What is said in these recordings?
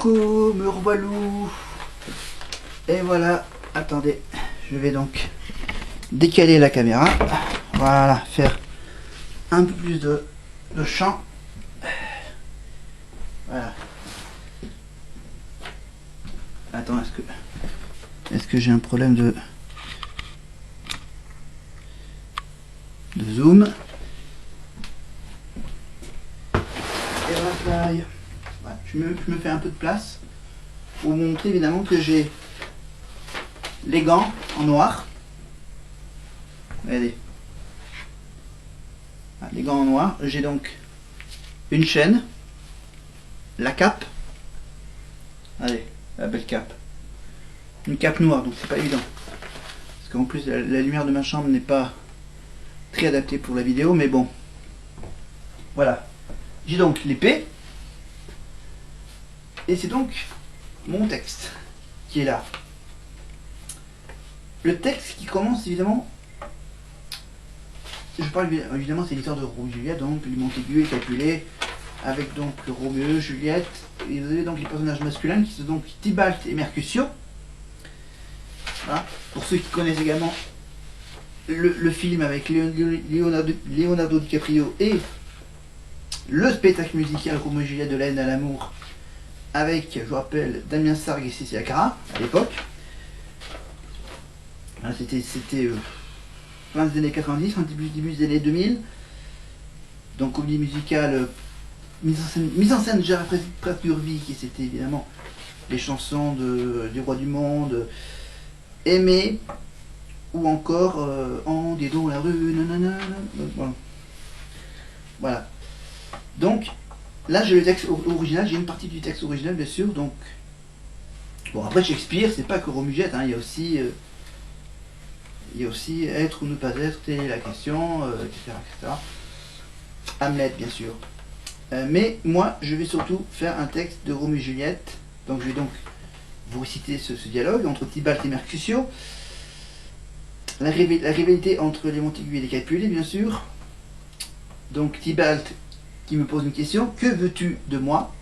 coucou, me revoilou. Et voilà, attendez, je vais donc décaler la caméra. Voilà, faire un peu plus de champ. Voilà. Attends, est-ce que j'ai un problème de zoom? Et voilà, je me fais un peu de place pour vous montrer évidemment que j'ai les gants en noir. Regardez. Les gants en noir. J'ai donc une chaîne, la cape. Allez, la belle cape. Une cape noire, donc c'est pas évident. Parce qu'en plus, la lumière de ma chambre n'est pas très adaptée pour la vidéo, mais bon. Voilà. J'ai donc l'épée. Et c'est donc mon texte qui est là. Le texte qui commence évidemment. Je parle évidemment, c'est l'histoire de Roméo et Juliette, donc du Montaigu et Capulet, avec donc Roméo, Juliette, et vous avez donc les personnages masculins qui sont donc Tybalt et Mercutio. Voilà. Pour ceux qui connaissent également le film avec Leonardo DiCaprio et le spectacle musical Roméo et Juliette de la haine à l'amour avec, je vous rappelle, Damien Sargue et Cécilia Cara à l'époque. Voilà, c'était fin des années 90, début des années 2000. Donc comédie musicale, mise en scène Gérard Praturvi, qui c'était évidemment les chansons du Roi du Monde, Aimé, ou encore En des dans la rue, nanana, voilà. Voilà. Donc là j'ai le texte original, j'ai une partie du texte original bien sûr. Donc bon, après Shakespeare, c'est pas que Roméo et Juliette, hein, il y a aussi être ou ne pas être, telle est la question, etc., etc. Hamlet, bien sûr. Mais moi, je vais surtout faire un texte de Roméo et Juliette. Donc, je vais donc vous réciter ce dialogue entre Tybalt et Mercutio. La rivalité entre les Montaigu et les Capulet, bien sûr. Donc, Tybalt qui me pose une question. Que veux-tu de moi?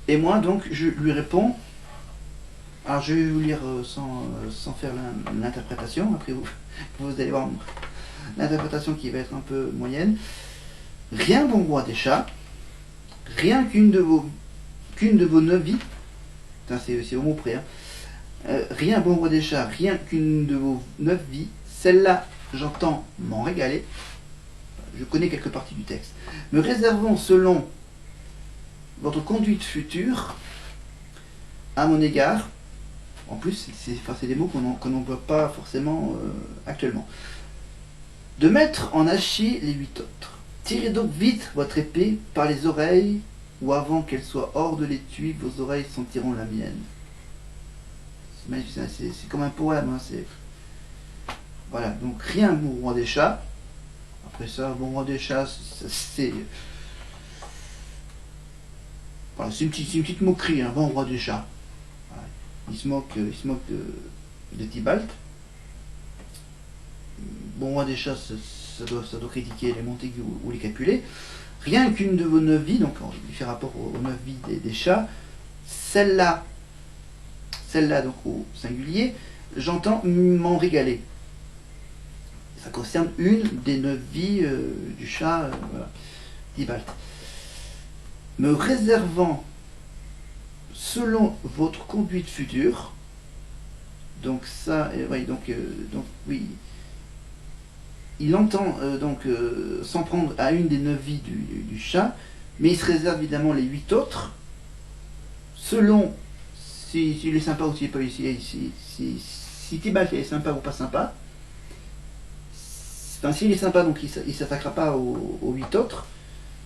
Et moi, donc, je lui réponds. Alors je vais vous lire sans faire l'interprétation, après vous allez voir l'interprétation qui va être un peu moyenne. Rien, bon roi des chats, rien qu'une de vos 9 vies, c'est au mot près, hein. Rien, bon roi des chats, rien qu'une de vos 9 vies, celle-là j'entends m'en régaler, je connais quelques parties du texte, me réservons selon votre conduite future à mon égard. En plus, c'est des mots qu'on n'emploie pas forcément actuellement. De mettre en hachis les 8 autres. Tirez donc vite votre épée par les oreilles, ou avant qu'elle soit hors de l'étui, vos oreilles sentiront la mienne. C'est comme un poème. Hein, voilà, donc rien, bon roi des chats. Après ça, bon roi des chats, c'est... Voilà, c'est une petite moquerie, hein, bon roi des chats. Il se moque de Tybalt. Bon roi des chats, ça doit critiquer les Montaigu ou les Capulet. Rien qu'une de vos 9 vies, donc il fait rapport aux 9 vies des chats. Celle-là donc au singulier, j'entends m'en régaler. Ça concerne une des 9 vies du chat, voilà, Tybalt. Me réservant selon votre conduite future, donc ça, oui, il entend s'en prendre à une des 9 vies du chat, mais il se réserve évidemment les 8 autres, selon s'il est sympa ou s'il n'est pas si Tybalt est sympa ou pas sympa. Enfin, s'il est sympa, donc il ne s'attaquera pas aux 8 autres,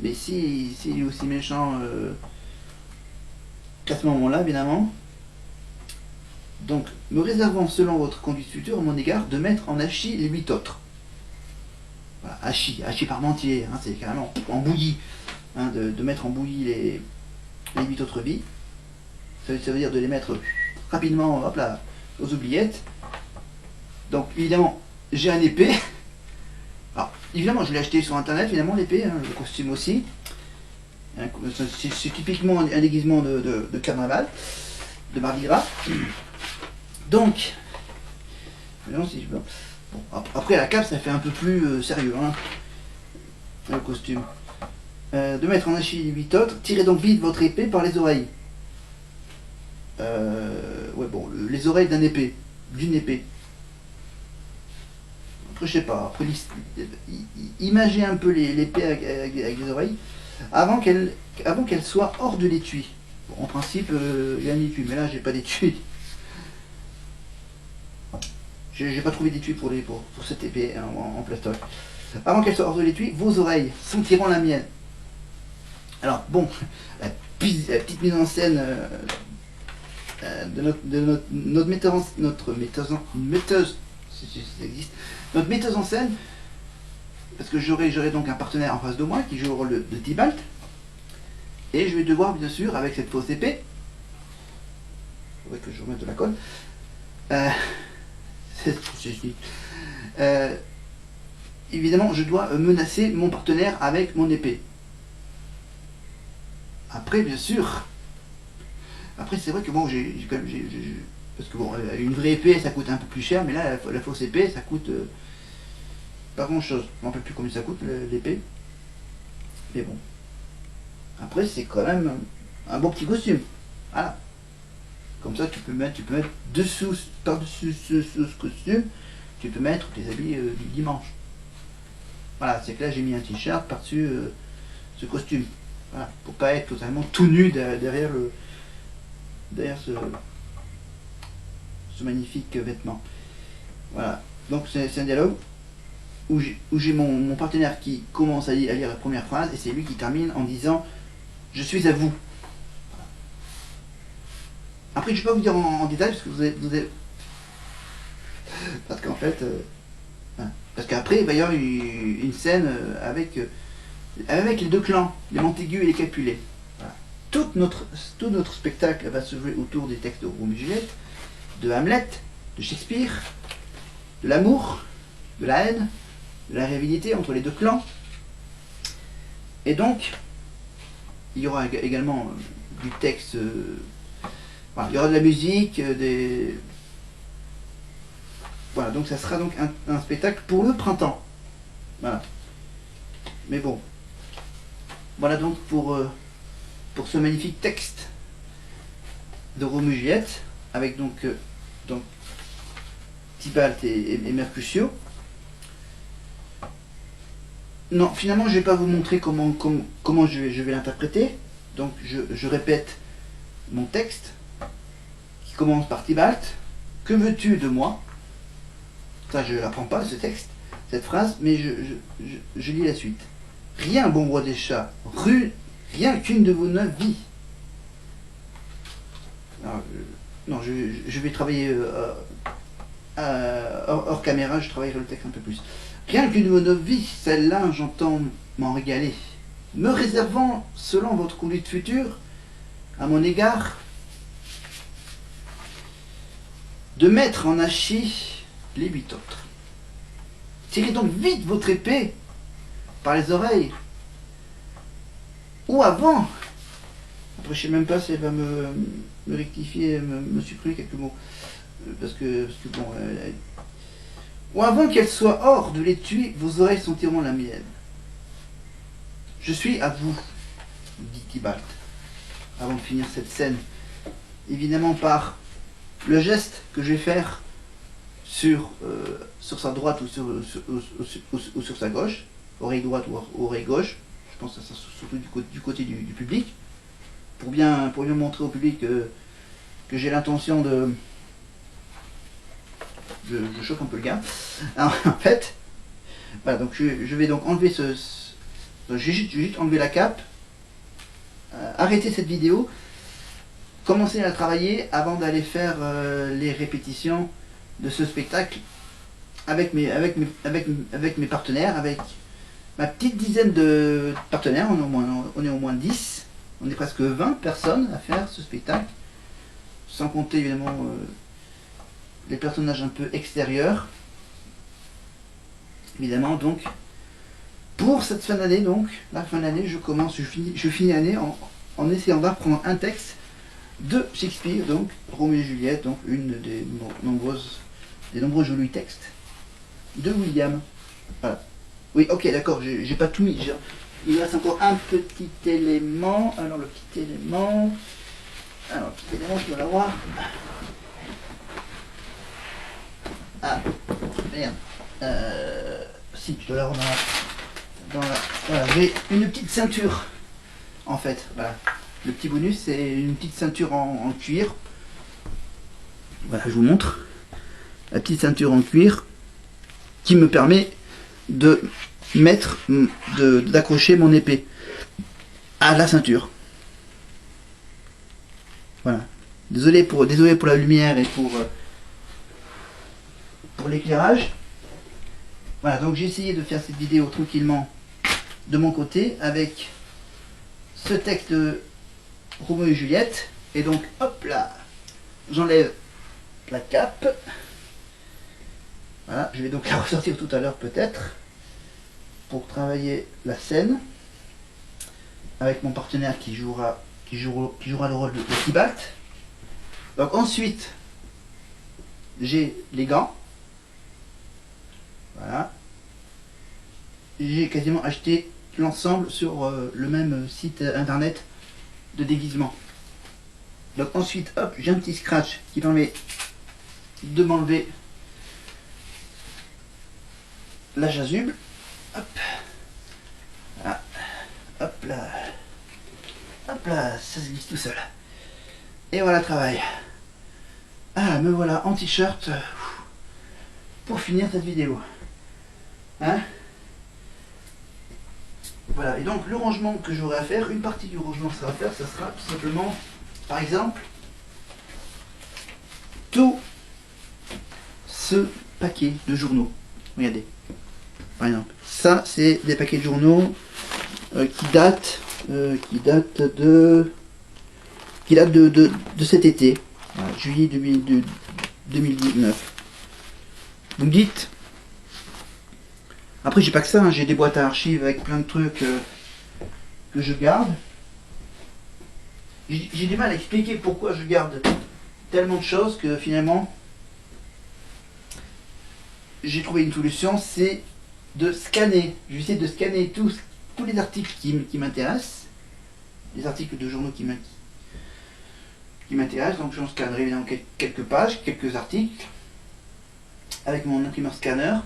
mais s'il est aussi méchant, à ce moment-là, évidemment, donc me réservant selon votre conduite future à mon égard de mettre en hachis les 8 autres. Voilà, hachis parmentier, hein, c'est carrément en bouillie, hein, de mettre en bouillie les 8 autres vies. Ça veut dire de les mettre rapidement, hop là, aux oubliettes. Donc évidemment, j'ai un épée. Alors évidemment, je l'ai acheté sur internet, évidemment, l'épée, hein, le costume aussi. C'est typiquement un déguisement de carnaval, de Mardi Gras. Donc, non, si je veux. Bon, après la cape, ça fait un peu plus sérieux, hein, le costume. De mettre en Achille 8 autres, tirez donc vite votre épée par les oreilles. Ouais, bon, les oreilles d'une épée. Après, je sais pas, après, imaginez un peu l'épée avec les oreilles, avant qu'elle soit hors de l'étui. Bon, en principe, il y a un étui, mais là, j'ai pas d'étui. J'ai pas trouvé d'étui pour cette épée en plastoc. Avant qu'elle soit hors de l'étui, vos oreilles sentiront la mienne. Alors, bon, la petite mise en scène de notre metteuse, si ça existe, notre metteuse en scène, parce que j'aurai donc un partenaire en face de moi qui joue le rôle de Tybalt, et je vais devoir, bien sûr, avec cette fausse épée, il faudrait que je remette de la colle, évidemment, je dois menacer mon partenaire avec mon épée. Après, bien sûr, après c'est vrai que bon, parce que bon, une vraie épée, ça coûte un peu plus cher, mais là, la fausse épée, ça coûte pas grand chose. Je ne me rappelle plus combien ça coûte l'épée. Mais bon. Après, c'est quand même un bon petit costume. Voilà. Comme ça, tu peux mettre dessous, par-dessus ce costume, tu peux mettre tes habits du dimanche. Voilà, c'est que là, j'ai mis un t-shirt par-dessus ce costume. Voilà, pour pas être totalement tout nu derrière ce magnifique vêtement. Voilà. Donc, c'est un dialogue où j'ai mon partenaire qui commence à lire la première phrase et c'est lui qui termine en disant « Je suis à vous ». Après, je ne vais pas vous dire en détail parce que vous avez... Parce qu'en fait... parce qu'après, il va y avoir une scène avec les deux clans, les Montaigu et les Capulet. Voilà. Tout notre spectacle va se jouer autour des textes de Roméo et Juliette, de Hamlet, de Shakespeare, de l'amour, de la haine, de la rivalité entre les deux clans. Et donc, il y aura également du texte, voilà, il y aura de la musique, voilà, donc ça sera donc un spectacle pour le printemps. Voilà. Mais bon, voilà donc pour ce magnifique texte de Roméo et Juliette, avec donc Tybalt et Mercutio. Non, finalement, je ne vais pas vous montrer comment je vais l'interpréter. Donc, je répète mon texte, qui commence par Tybalt. Que veux-tu de moi? Ça, je ne l'apprends pas, ce texte, cette phrase, mais je lis la suite. Rien, bon roi des chats, rien qu'une de vos 9 vies. Alors, non, je vais travailler hors caméra, je travaillerai le texte un peu plus. Rien qu'une de vos 9 vies, celle-là, j'entends m'en régaler, me réservant, selon votre conduite future, à mon égard, de mettre en hachis les 8 autres. Tirez donc vite votre épée par les oreilles, ou avant, après je sais même pas si elle va me rectifier, me supprimer quelques mots, parce que bon, ou avant qu'elle soit hors de l'étui, vos oreilles sentiront la mienne. Je suis à vous, dit Tybalt, avant de finir cette scène, évidemment par le geste que je vais faire sur sa droite ou sur sa gauche, oreille droite ou oreille gauche, je pense que ça surtout du côté du public, pour bien montrer au public que j'ai l'intention de... Je choque un peu le gars. Alors, en fait, voilà, donc je vais donc enlever je vais juste enlever la cape, arrêter cette vidéo, commencer à travailler avant d'aller faire les répétitions de ce spectacle avec mes partenaires, avec ma petite dizaine de partenaires. On est au moins 10, on est presque 20 personnes à faire ce spectacle, sans compter évidemment les personnages un peu extérieurs, évidemment. Donc Pour cette fin d'année, donc, la fin d'année, je finis l'année en essayant d'apprendre un texte de Shakespeare, donc Roméo et Juliette, donc une des nombreux jolis textes de William. Voilà. Oui, ok, d'accord, j'ai pas tout mis. Il reste encore un petit élément. Alors, le petit élément, je dois l'avoir. Ah, merde. Si, je dois l'avoir voilà, j'ai une petite ceinture, en fait. Voilà. Le petit bonus, c'est une petite ceinture en cuir. Voilà, je vous montre. La petite ceinture en cuir qui me permet de d'accrocher mon épée à la ceinture. Voilà. Désolé pour la lumière et pour l'éclairage. Voilà, donc j'ai essayé de faire cette vidéo tranquillement de mon côté avec ce texte de Roméo et Juliette. Et donc, hop là, j'enlève la cape. Voilà, je vais donc la ressortir tout à l'heure peut-être pour travailler la scène avec mon partenaire qui jouera le rôle de Tybalt. Donc ensuite, j'ai les gants. Voilà. J'ai quasiment acheté l'ensemble sur le même site internet de déguisement. Donc ensuite, hop, j'ai un petit scratch qui permet de m'enlever la chasuble. Hop. Voilà. Hop là. Hop là, ça se glisse tout seul. Et voilà le travail. Ah, me voilà en t-shirt pour finir cette vidéo. Hein? Voilà, et donc le rangement que j'aurai à faire, une partie du rangement que ça va faire, ça sera tout simplement, par exemple, tout ce paquet de journaux. Regardez. Par exemple, ça c'est des paquets de journaux qui datent de cet été, voilà, juillet 2019. Vous me dites, après j'ai pas que ça, hein, j'ai des boîtes à archives avec plein de trucs que je garde. J'ai du mal à expliquer pourquoi je garde tellement de choses que finalement j'ai trouvé une solution, c'est de scanner. Je vais essayer de scanner tous les articles qui m'intéressent, les articles de journaux qui m'intéressent. Donc j'en scannerai évidemment quelques pages, quelques articles avec mon imprimeur scanner.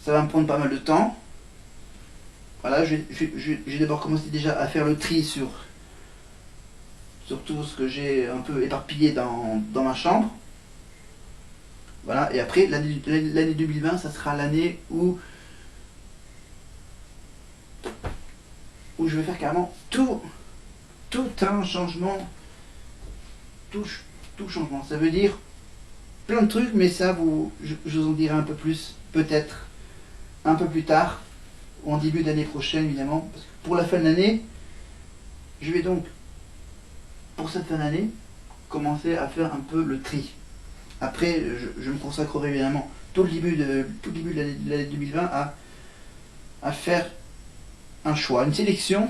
Ça va me prendre pas mal de temps. Voilà, j'ai d'abord commencé déjà à faire le tri sur tout ce que j'ai un peu éparpillé dans ma chambre. Voilà, et après l'année 2020, ça sera l'année où je vais faire carrément tout un changement, tout changement. Ça veut dire plein de trucs, mais ça je vous en dirai un peu plus, peut-être un peu plus tard, ou en début d'année prochaine évidemment, parce que pour la fin de l'année, je vais donc, pour cette fin d'année, commencer à faire un peu le tri. Après, je me consacrerai évidemment tout le début de l'année 2020 à faire un choix, une sélection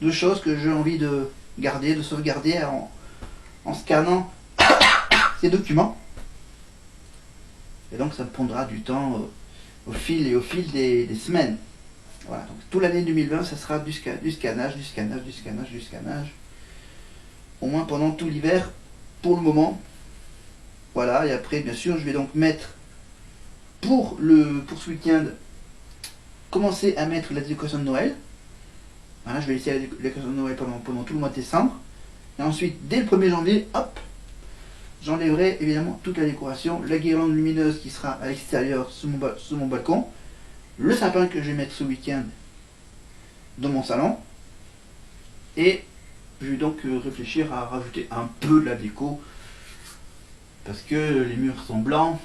de choses que j'ai envie de garder, de sauvegarder en scannant ces documents. Et donc ça me prendra du temps au fil des semaines. Voilà, donc toute l'année 2020, ça sera du scannage, au moins pendant tout l'hiver, pour le moment. Voilà, et après, bien sûr, je vais donc mettre, pour ce week-end, commencer à mettre la décoration de Noël. Voilà, je vais laisser la décoration de Noël pendant tout le mois de décembre. Et ensuite, dès le 1er janvier, hop, j'enlèverai évidemment toute la décoration, la guirlande lumineuse qui sera à l'extérieur sous mon balcon, le sapin que je vais mettre ce week-end dans mon salon, et je vais donc réfléchir à rajouter un peu de la déco, parce que les murs sont blancs,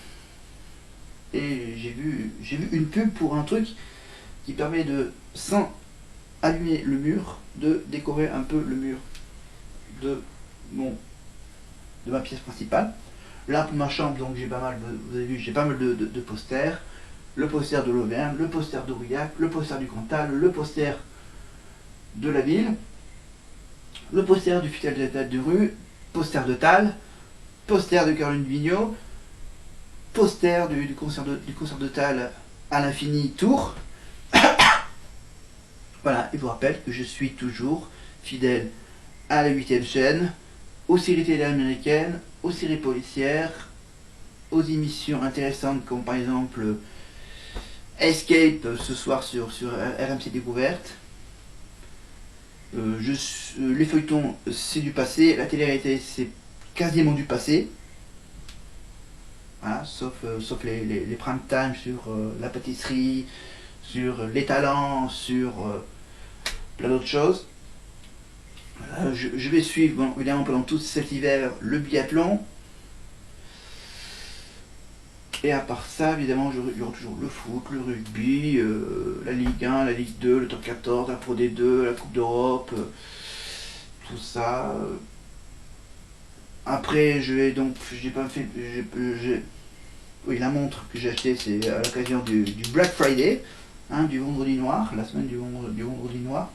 et j'ai vu une pub pour un truc qui permet de, sans allumer le mur, de décorer un peu le mur de ma pièce principale. Là pour ma chambre, donc j'ai pas mal, vous avez vu, j'ai pas mal de posters, le poster de l'Auvergne, le poster d'Aurillac, le poster du Cantal, le poster de la ville, le poster du Fidèle de Tête de Rue, poster de Tal, poster de Caroline Vigneault, poster du concert de Tal à l'infini Tours. Voilà, et je vous rappelle que je suis toujours fidèle à la 8ème chaîne, aux séries télé américaines, aux séries policières, aux émissions intéressantes comme par exemple Escape ce soir sur RMC Découverte. Les feuilletons c'est du passé, la télé-réalité c'est quasiment du passé. Voilà, sauf les prime time sur la pâtisserie, sur les talents, sur plein d'autres choses. Voilà, je vais suivre bon, évidemment pendant tout cet hiver le biathlon. Et à part ça, évidemment, il y aura toujours le foot, le rugby, la Ligue 1, la Ligue 2, le top 14, la Pro D2, la Coupe d'Europe, tout ça. Après, je vais donc, j'ai pas fait, oui, la montre que j'ai achetée, c'est à l'occasion du Black Friday, hein, du vendredi noir, la semaine du vendredi noir.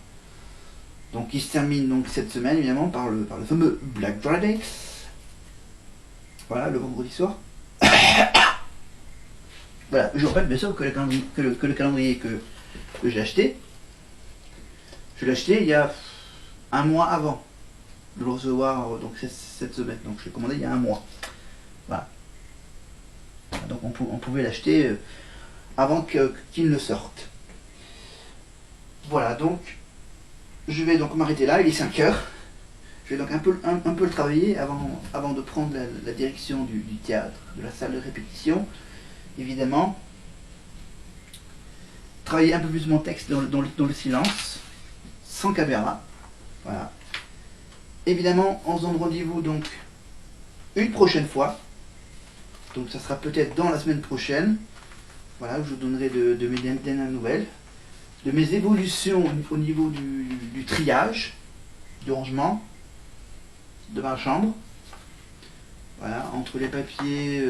Donc, il se termine donc cette semaine, évidemment, par le fameux Black Friday. Voilà, le vendredi soir. Voilà, je rappelle bien sûr que le calendrier que j'ai acheté, je l'ai acheté il y a un mois avant de le recevoir, donc cette semaine. Donc je l'ai commandé il y a un mois. Voilà. Donc on pouvait l'acheter avant qu'il ne sorte. Voilà, donc je vais donc m'arrêter là, il est 5 heures. Je vais donc un peu le travailler avant de prendre la direction du théâtre, de la salle de répétition. Évidemment, travailler un peu plus mon texte dans le silence, sans caméra. Voilà. Évidemment, on se donne rendez-vous donc une prochaine fois. Donc ça sera peut-être dans la semaine prochaine. Voilà, je vous donnerai de mes dernières nouvelles, de mes évolutions au niveau du triage, du rangement de ma chambre. Voilà, entre les papiers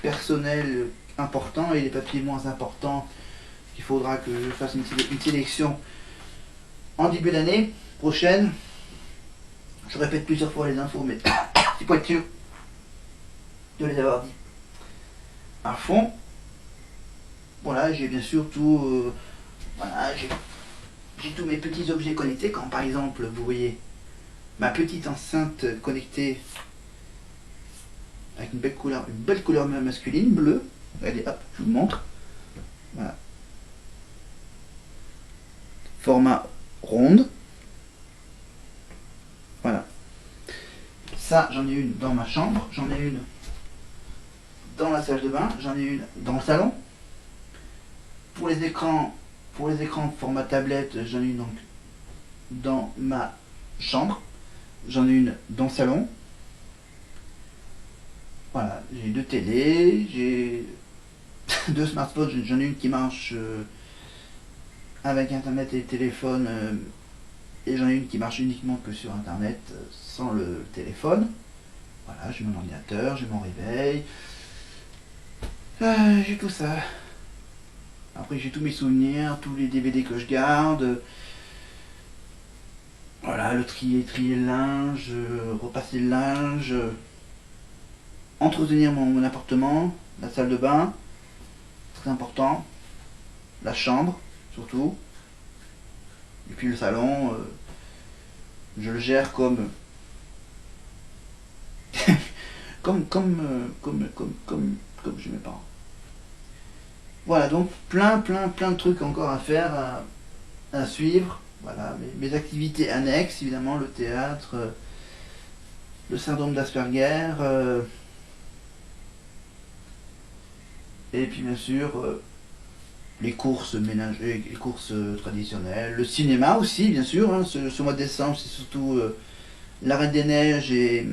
personnels importants et les papiers moins importants, il faudra que je fasse une sélection en début d'année prochaine. Je répète plusieurs fois les infos, mais c'est pas être sûr de les avoir dit à fond. Voilà, j'ai bien sûr tout. Voilà, j'ai tous mes petits objets connectés, comme par exemple, vous voyez, ma petite enceinte connectée avec une belle couleur masculine, bleue. Regardez, hop, je vous montre. Voilà. Format ronde. Voilà. Ça, j'en ai une dans ma chambre, j'en ai une dans la salle de bain, j'en ai une dans le salon. Pour les écrans format tablette, j'en ai une donc dans ma chambre, j'en ai une dans le salon. Voilà, j'ai 2 télés, j'ai 2 smartphones, j'en ai une qui marche avec internet et téléphone, et j'en ai une qui marche uniquement que sur internet, sans le téléphone. Voilà, j'ai mon ordinateur, j'ai mon réveil, j'ai tout ça. Après j'ai tous mes souvenirs, tous les DVD que je garde. Voilà, trier le linge, repasser le linge, entretenir mon appartement, la salle de bain, très important, la chambre surtout, et puis le salon, je le gère comme comme chez mes parents. Voilà, donc plein de trucs encore à faire, à suivre. Voilà, mes activités annexes, évidemment, le théâtre, le syndrome d'Asperger, et puis bien sûr les courses ménagères, les courses traditionnelles, le cinéma aussi, bien sûr. Hein, ce mois de décembre, c'est surtout La Reine des Neiges et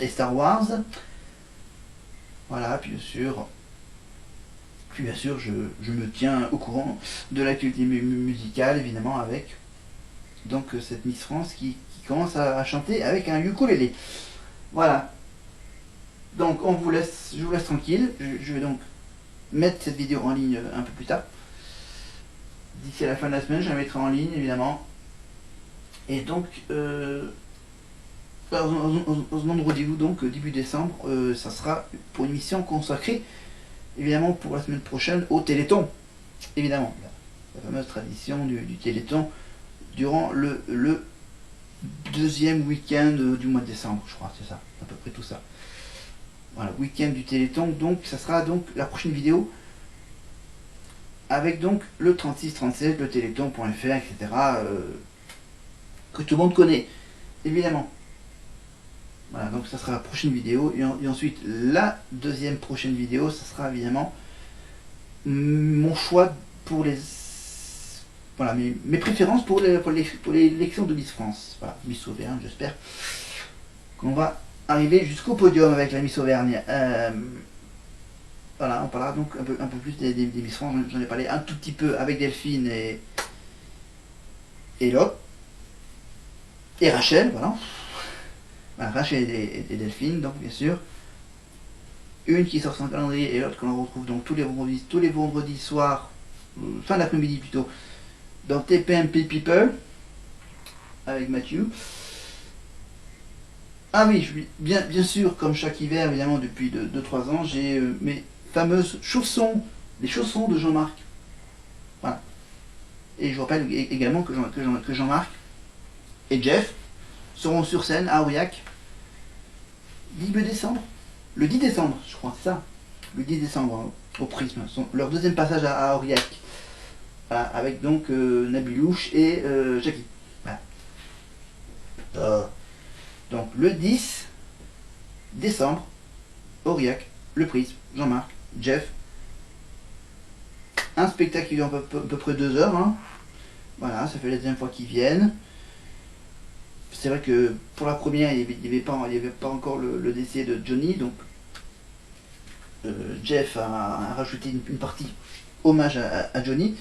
Star Wars. Voilà, puis bien sûr, je me tiens au courant de l'actualité musicale, évidemment, avec donc cette Miss France qui commence à chanter avec un ukulélé. Voilà. Donc je vous laisse tranquille. Je vais donc mettre cette vidéo en ligne un peu plus tard. D'ici à la fin de la semaine, je la mettrai en ligne évidemment. Et donc, on se donne rendez-vous donc début décembre. Ça sera pour une émission consacrée évidemment pour la semaine prochaine au Téléthon. Évidemment, la fameuse tradition du Téléthon durant le deuxième week-end du mois de décembre, je crois, c'est ça, à peu près tout ça. Voilà, week-end du Téléthon, donc ça sera donc la prochaine vidéo avec donc le 3637, le téléthon.fr, etc. Que tout le monde connaît, évidemment. Voilà, donc ça sera la prochaine vidéo. Et ensuite, la deuxième prochaine vidéo, ça sera évidemment mon choix pour les... Voilà, mes préférences pour l'élection de Miss France. Voilà, Miss Auvergne, j'espère qu'on va arriver jusqu'au podium avec la Miss Auvergne. Voilà, on parlera donc un peu plus des Miss France. J'en ai parlé un tout petit peu avec Delphine et Lot. Et Rachel, voilà. Voilà, Rachel et Delphine, donc bien sûr. Une qui sort son calendrier et l'autre que l'on retrouve donc tous les vendredis soirs, fin d'après-midi plutôt, dans TPMP People, avec Mathieu. Ah oui, bien sûr, comme chaque hiver, évidemment, depuis 2-3 ans, j'ai mes fameuses chaussons, les chaussons de Jean-Marc. Voilà. Et je rappelle également que Jean-Marc et Jeff seront sur scène à Aurillac début décembre. Le 10 décembre, je crois, c'est ça. Le 10 décembre, au Prisme. Leur deuxième passage à Aurillac. Voilà, avec donc Nabilouche et Jackie. Voilà. Donc le 10 décembre, Aurillac, le Prisme, Jean-Marc, Jeff. Un spectacle qui dure à peu près 2 heures. Hein. Voilà, ça fait la deuxième fois qu'ils viennent. C'est vrai que pour la première, il n'y avait pas encore le décès de Johnny, donc Jeff a rajouté une partie hommage à Johnny.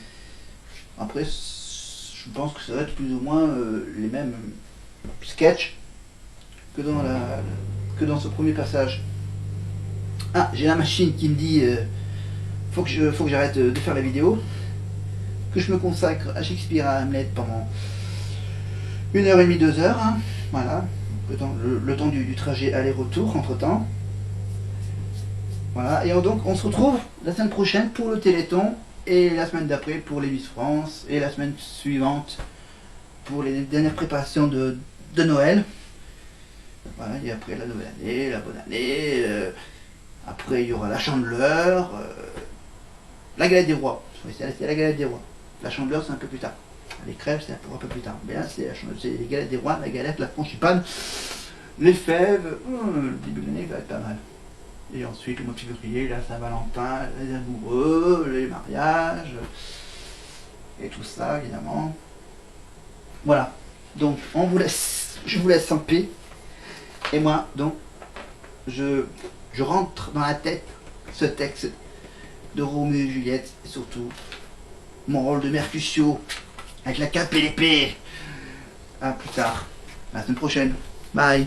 Après, je pense que ça va être plus ou moins les mêmes sketchs que dans ce premier passage. Ah, j'ai la machine qui me dit faut que j'arrête de faire la vidéo, que je me consacre à Shakespeare, à Hamlet pendant 1h30, 2 heures, hein. Voilà, le temps du trajet aller-retour entre temps. Voilà, et donc on se retrouve la semaine prochaine pour le Téléthon, et la semaine d'après pour les Miss France, et la semaine suivante pour les dernières préparations de Noël. Voilà, et après la nouvelle année, la bonne année, après il y aura la Chandeleur, la galette des rois. Oui, c'est la galette des rois. La Chandeleur c'est un peu plus tard. Les crèves c'est pour un peu plus tard. Mais là c'est les galettes des rois, la galette, la frangipane, les fèves. Le début de l'année va être pas mal. Et ensuite le mois de février, la Saint-Valentin, les amoureux, les mariages, et tout ça évidemment. Voilà. Donc je vous laisse en paix. Et moi donc je rentre dans la tête ce texte de Roméo et Juliette, et surtout mon rôle de Mercutio avec la cape et l'épée. À plus tard, la semaine prochaine. Bye.